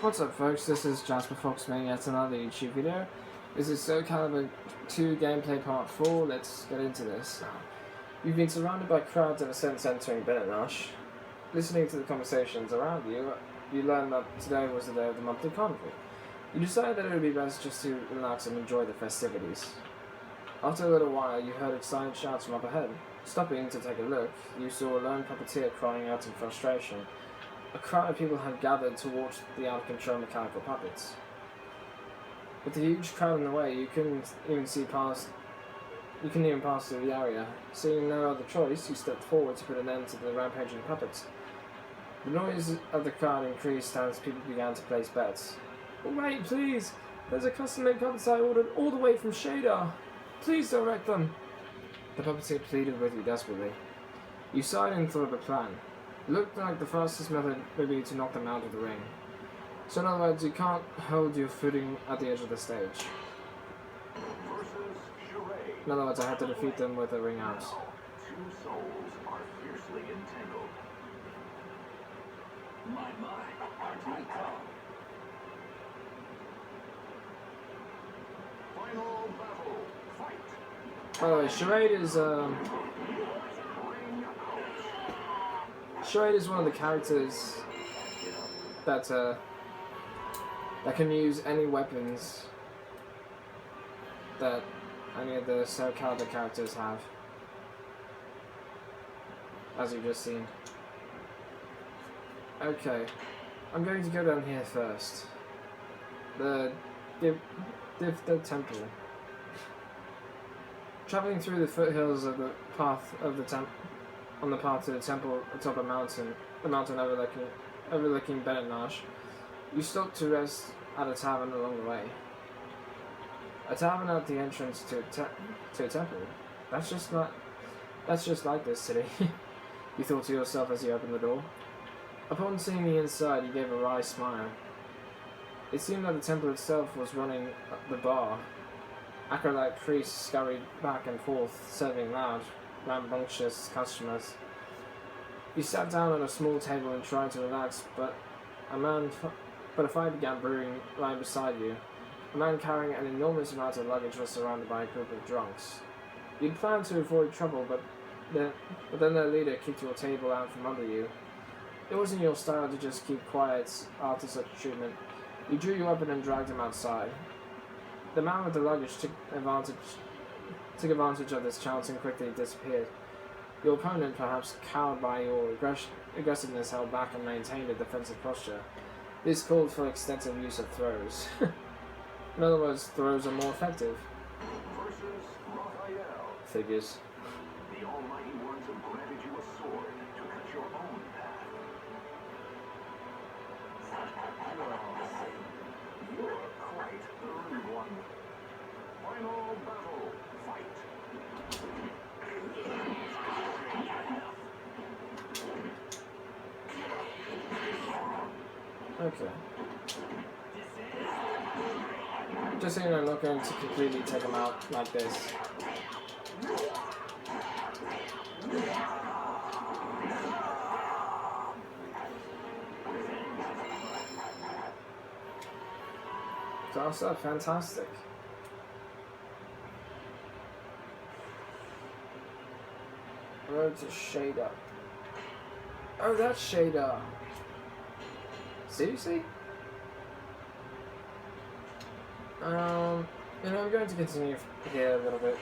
What's up folks, this is Jasper Fox making yet another YouTube video. This is Calibur 2 gameplay part 4, let's get into this. You've been surrounded by crowds ever since entering Benetnash. Listening to the conversations around you, you learn that today was the day of the monthly carnival. You decide that it would be best just to relax and enjoy the festivities. After a little while, you heard excited shouts from up ahead. Stopping to take a look, you saw a lone puppeteer crying out in frustration. A crowd of people had gathered to watch the out-of-control mechanical puppets. With the huge crowd in the way, you couldn't even pass through the area. Seeing no other choice, you stepped forward to put an end to the rampaging puppets. The noise of the crowd increased as people began to place bets. "Wait, please! There's a custom-made puppets I ordered all the way from Shadar. Please don't wreck them!" The puppeteer pleaded with you desperately. You sighed and thought of a plan. It looked like the fastest method would be to knock them out of the ring. So in other words, you can't hold your footing at the edge of the stage. In other words, I had to defeat them with a ring out. Two souls are fiercely entangled. My, aren't we come? Final battle, fight! By the way, Charade is one of the characters that can use any weapons that any of the Soul Calibur characters have, as you've just seen. Okay, I'm going to go down here first. The temple. Traveling through the foothills of the path of the on the path to the temple atop a mountain, the mountain overlooking Benetnash, you stopped to rest at a tavern along the way. A tavern at the entrance to a temple. That's just like this city. You thought to yourself as you opened the door. Upon seeing the inside, you gave a wry smile. It seemed that the temple itself was running the bar. Acolyte priests scurried back and forth, serving loud, rambunctious customers. You sat down on a small table and tried to relax, but a fire began brewing right beside you. A man carrying an enormous amount of luggage was surrounded by a group of drunks. You'd planned to avoid trouble, but then their leader kicked your table out from under you. It wasn't your style to just keep quiet after such treatment. He drew you up and dragged him outside. The man with the luggage took advantage of this chance and quickly disappeared. Your opponent, perhaps cowed by your aggressiveness, held back and maintained a defensive posture. This called for extensive use of throws. In other words, throws are more effective. Versus Raphael. Figures. The Almighty Ones have granted you a sword to cut your own path. You're quite the rude one. Final battle, fight! Okay. Just so you know, I'm not going to completely take them out like this. That's fantastic. Road to Shadar. Oh, that's Shadar. Seriously? I'm going to continue here a little bit.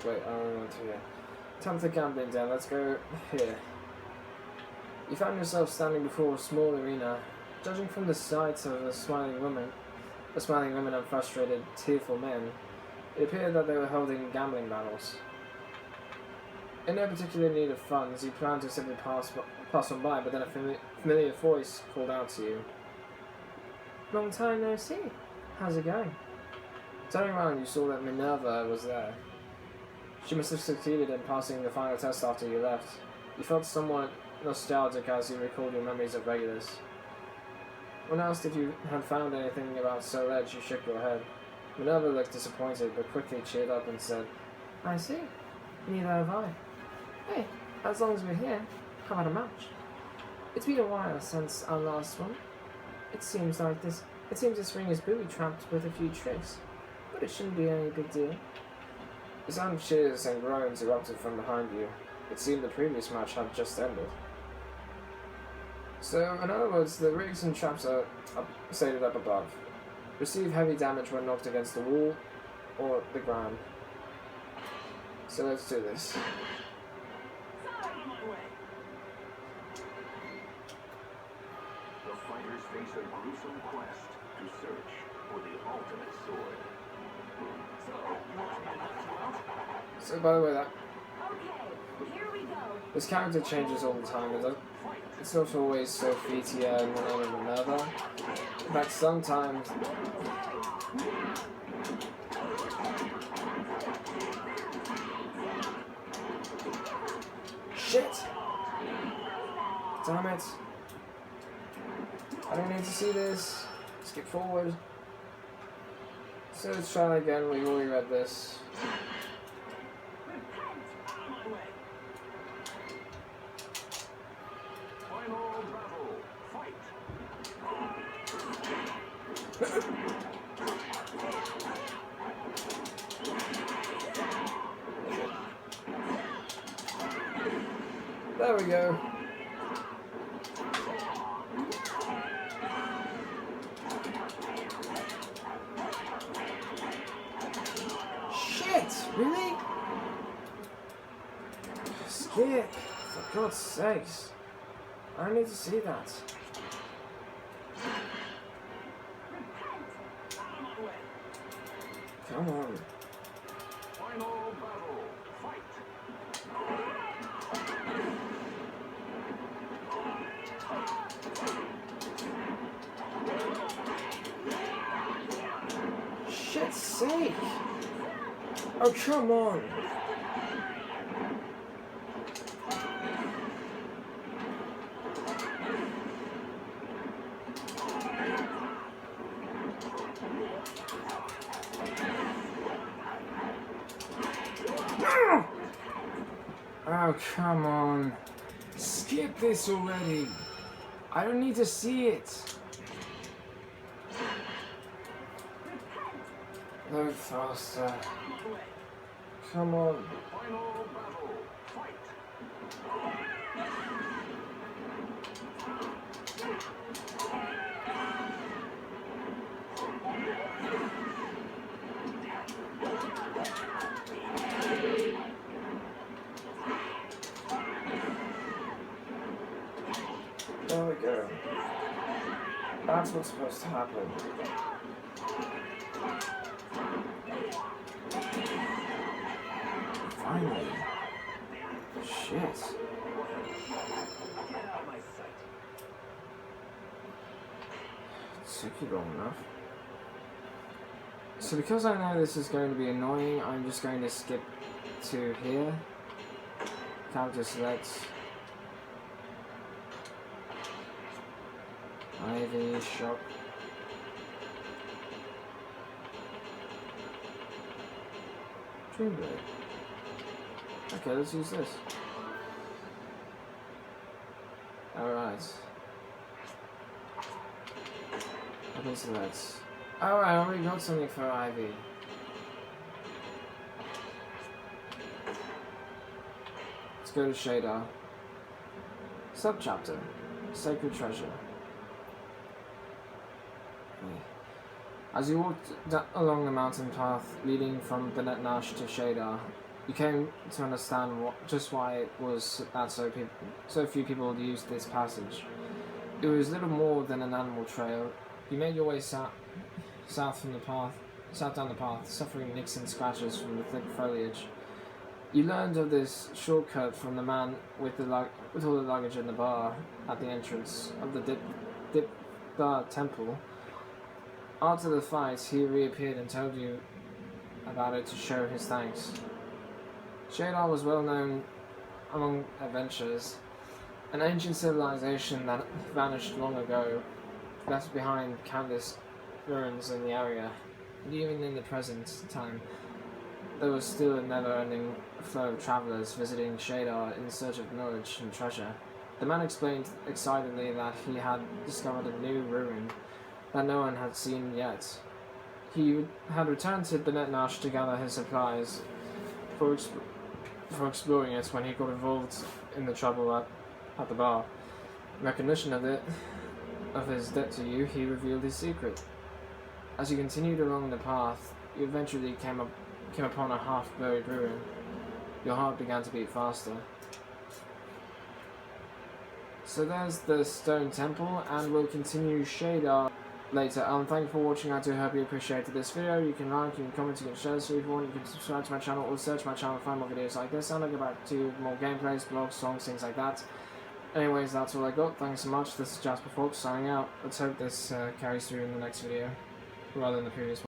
Wait, I don't want to here. Time for gambling down. Let's go here. You found yourself standing before a small arena. Judging from the sight of a smiling woman and frustrated, tearful men, it appeared that they were holding gambling battles. In no particular need of funds, you planned to simply pass on by, but then a familiar voice called out to you. "Long time no see. How's it going?" Turning around, you saw that Minerva was there. She must have succeeded in passing the final test after you left. You felt somewhat nostalgic as you recalled your memories of Regulus. When asked if you had found anything about Soul Edge, you shook your head. Minerva looked disappointed, but quickly cheered up and said, "I see. Neither have I. Hey, as long as we're here, how about a match?" It's been a while since our last one. It seems this ring is booby-trapped with a few tricks, but it shouldn't be any big deal. The sound of cheers and groans erupted from behind you. It seemed the previous match had just ended. So, in other words, the rigs and traps are stated up above. Receive heavy damage when knocked against the wall or the ground. So let's do this. The fighters face a gruesome quest to search for the ultimate sword. So, by the way, Okay, here we go. this character changes all the time. It's not always so featier in one or another. In fact, sometimes. Shit! Damn it! I don't need to see this. Skip forward. So let's try again. We already read this. Final battle. Fight. There we go. Shit! Really? Skip! For God's sakes. I need to see that. Come on. Final battle. Fight. Shit's sake! Oh, come on! Oh, come on. Skip this already. I don't need to see it. No faster. Come on. Final battle. Fight. There we go. That's what's supposed to happen. Finally. Shit. Took you long enough. So because I know this is going to be annoying, I'm just going to skip to here. Character selects. IV shop. Dreamblade. Okay, let's use this. Alright. Okay, so that's... Oh, I already got something for Ivy. Let's go to Shadar. Subchapter. Sacred Treasure. As you walked along the mountain path leading from Benet Nash to Shadar, you came to understand just why it was that so few people used this passage. It was little more than an animal trail. You made your way south down the path, suffering nicks and scratches from the thick foliage. You learned of this shortcut from the man with all the luggage in the bar at the entrance of the Dip Bar Temple. After the fight, he reappeared and told you about it to show his thanks. Shadar was well known among adventurers, an ancient civilization that vanished long ago, left behind countless ruins in the area, and even in the present time, there was still a never-ending flow of travelers visiting Shadar in search of knowledge and treasure. The man explained excitedly that he had discovered a new ruin that no one had seen yet. He had returned to Benetnash to gather his supplies for exploring it when he got involved in the trouble at the bar. In recognition of his debt to you, he revealed his secret. As you continued along the path, you eventually came upon a half-buried ruin. Your heart began to beat faster. So there's the stone temple, and we'll continue Shadar later. Thank you for watching. I do hope you appreciated this video. You can like, you can comment, you can share this if you want. You can subscribe to my channel or search my channel to find more videos like this, and I'll go back to more gameplays, blogs, songs, things like that. Anyways, that's all I got. Thanks so much. This is Jasper Fox signing out. Let's hope this carries through in the next video, rather than the previous one.